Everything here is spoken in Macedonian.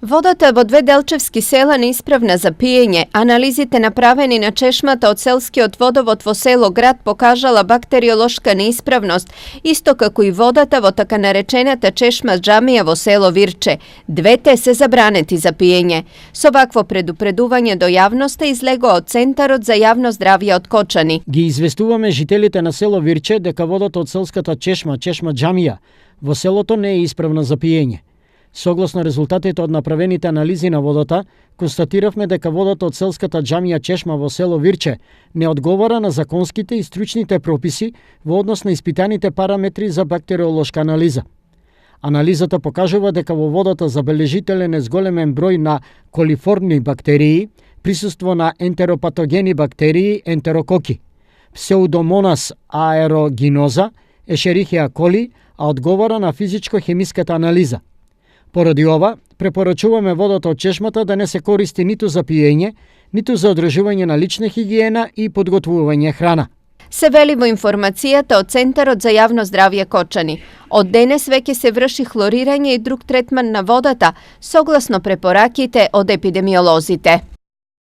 Водата во две делчевски села неисправна за пиење. Анализите направени на чешмата од селскиот водовод во село Град покажала бактериолошка неисправност, исто како и водата во така наречената чешма Џамија во село Вирче. Двете се забранети за пиење. Со вакво предупредување до јавноста излегоа од Центарот за јавно здравје од Кочани. Ги известуваме жителите на село Вирче дека водата од селската чешма Џамија во селото не е исправна за пиење. Согласно резултатите од направените анализи на водата, констатиравме дека водата од селската Џамија чешма во село Вирче не одговара на законските и стручните прописи во однос на испитаните параметри за бактериолошка анализа. Анализата покажува дека во водата забележителен е зголемен број на колиформни бактерии, присуство на ентеропатогени бактерии ентерококи, псеудомонас аерогиноза, ешерихија коли, а одговара на физичко-хемиската анализа. Поради ова, препорачуваме водата од чешмата да не се користи ниту за пиење, ниту за одржување на лична хигиена и подготвување храна. Се вели во информацијата од Центарот за јавно здравје Кочани. Од денес веќе се врши хлорирање и друг третман на водата, согласно препораките од епидемиолозите.